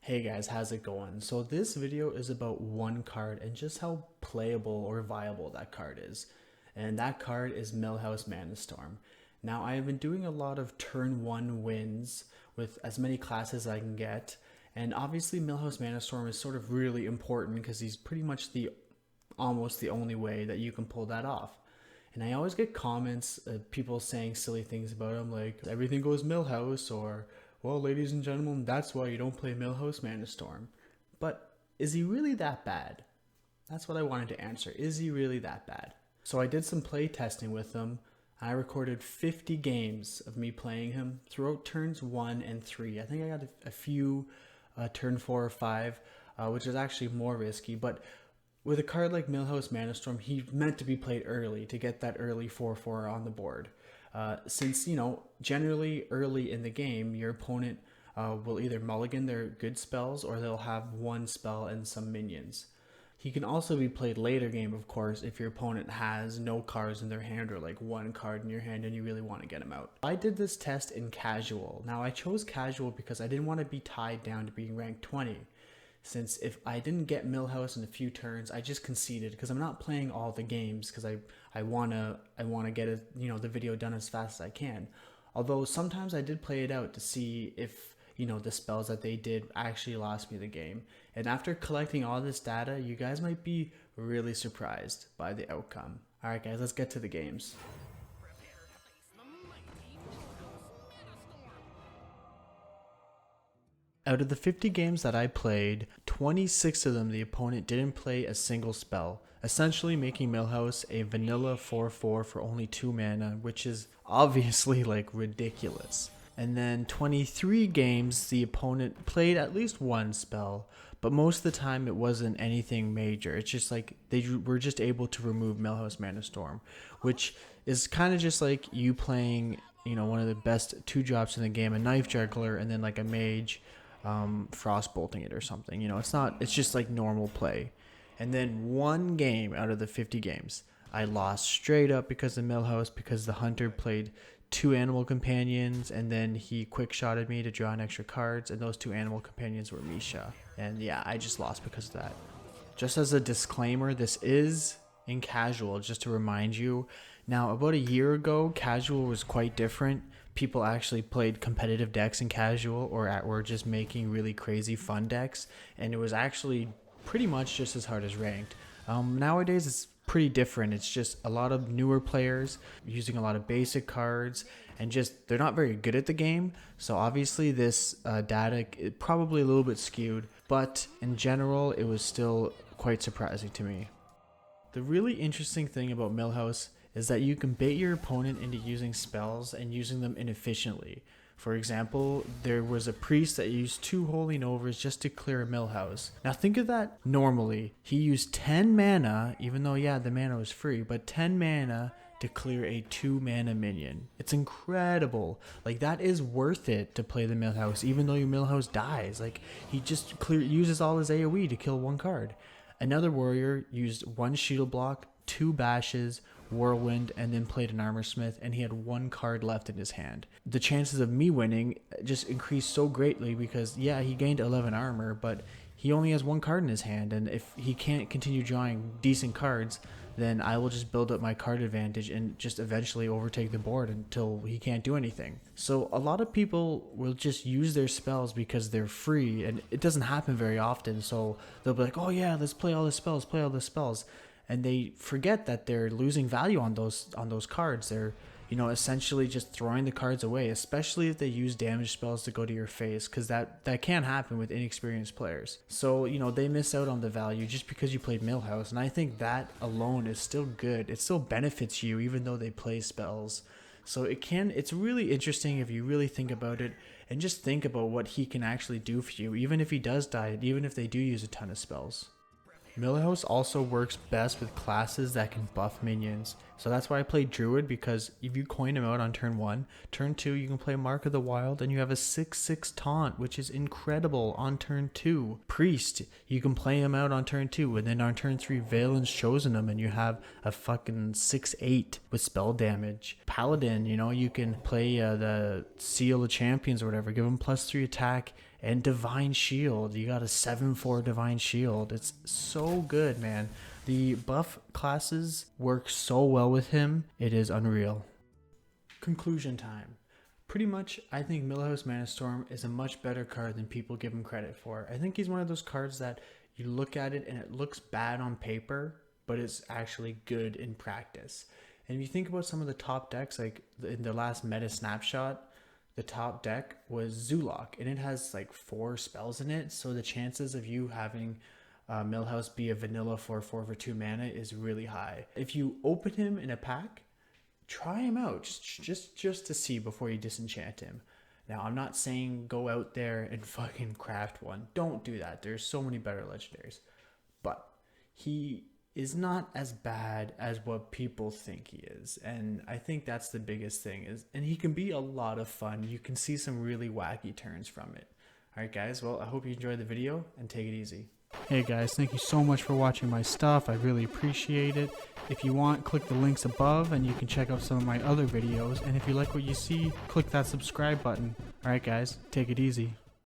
Hey guys, how's it going? So this video is about one card and just how playable or viable that card is. And that card is Millhouse Manastorm. Now I have been doing a lot of turn 1 wins with as many classes as I can get. And obviously Millhouse Manastorm is sort of really important because he's pretty much almost the only way that you can pull that off. And I always get comments, people saying silly things about him like everything goes Millhouse, or well, ladies and gentlemen, that's why you don't play Millhouse Manastorm. But is he really that bad? That's what I wanted to answer. Is he really that bad? So I did some play testing with him. I recorded 50 games of me playing him throughout turns 1 and 3. I think I got a few turn 4 or 5, which is actually more risky. But with a card like Millhouse Manastorm, he meant to be played early to get that early 4/4 on the board. Since, generally early in the game, your opponent will either mulligan their good spells or they'll have one spell and some minions. He can also be played later game, of course, if your opponent has no cards in their hand or like one card in your hand and you really want to get him out. I did this test in casual. Now I chose casual because I didn't want to be tied down to being ranked 20. Since if I didn't get Millhouse in a few turns, I just conceded because I'm not playing all the games because I wanna get the video done as fast as I can. Although sometimes I did play it out to see if the spells that they did actually lost me the game. And after collecting all this data, you guys might be really surprised by the outcome. All right, guys, let's get to the games. Out of the 50 games that I played, 26 of them the opponent didn't play a single spell, essentially making Millhouse a vanilla 4/4 for only 2 mana, which is obviously like ridiculous. And then 23 games the opponent played at least one spell, but most of the time it wasn't anything major. It's just like they were just able to remove Millhouse Manastorm, which is kind of just like you playing, one of the best 2-drops in the game, a knife juggler, and then like a mage frost bolting it or something. It's just like normal play. And then one game out of the 50 games I lost straight up because of Millhouse, because the hunter played 2 animal companions and then he quick shotted me to draw an extra cards, and those 2 animal companions were Misha. And yeah, I just lost because of that. Just as a disclaimer, this is in casual, just to remind you. Now, about a year ago, casual was quite different. People actually played competitive decks in casual or just making really crazy fun decks, and it was actually pretty much just as hard as ranked. Nowadays, it's pretty different. It's just a lot of newer players using a lot of basic cards, and just they're not very good at the game. So obviously this data is probably a little bit skewed, but in general, it was still quite surprising to me. The really interesting thing about Millhouse is that you can bait your opponent into using spells and using them inefficiently. For example, there was a priest that used 2 Holy Novas just to clear a Millhouse. Now think of that normally. He used 10 mana, even though yeah, the mana was free, but 10 mana to clear a 2 mana minion. It's incredible. Like, that is worth it to play the Millhouse, even though your Millhouse dies. Like, he just uses all his AoE to kill 1 card. Another warrior used 1 shield block, 2 bashes, whirlwind, and then played an armor smith, and he had 1 card left in his hand. The chances of me winning just increased so greatly because yeah, he gained 11 armor, but he only has 1 card in his hand, and if he can't continue drawing decent cards, then I will just build up my card advantage and just eventually overtake the board until he can't do anything. So a lot of people will just use their spells because they're free, and it doesn't happen very often. So they'll be like, oh yeah, let's play all the spells, and they forget that they're losing value on those cards. They're essentially just throwing the cards away, especially if they use damage spells to go to your face, because that can happen with inexperienced players. So they miss out on the value just because you played Millhouse, and I think that alone is still good. It still benefits you even though they play spells. So it's really interesting if you really think about it and just think about what he can actually do for you, even if he does die, even if they do use a ton of spells. Millhouse also works best with classes that can buff minions, So that's why I play druid, because if you coin him out on turn 1, turn 2 you can play Mark of the Wild and you have a 6/6 taunt, which is incredible on turn 2. Priest, you can play him out on turn 2, and then on turn 3 Valen's chosen him and you have a fucking 6/8 with spell damage. Paladin, you know, you can play the Seal of Champions or whatever, give him +3 attack and Divine Shield. You got a 7/4 Divine Shield. It's so good, man. The buff classes work so well with him, it is unreal. Conclusion time. Pretty much, I think Millhouse Manastorm is a much better card than people give him credit for. I think he's one of those cards that you look at it and it looks bad on paper, but it's actually good in practice. And if you think about some of the top decks, like in the last meta snapshot, the top deck was Zulok, and it has like 4 spells in it, so the chances of you having Millhouse be a vanilla 4/4 for 2 mana is really high. If you open him in a pack, try him out just to see before you disenchant him. Now, I'm not saying go out there and fucking craft one. Don't do that. There's so many better legendaries. But he is not as bad as what people think he is, and I think that's the biggest thing. And he can be a lot of fun. You can see some really wacky turns from it. Alright guys, well, I hope you enjoyed the video, and take it easy. Hey guys, thank you so much for watching my stuff. I really appreciate it. If you want, click the links above and you can check out some of my other videos. And if you like what you see, click that subscribe button. Alright guys, take it easy.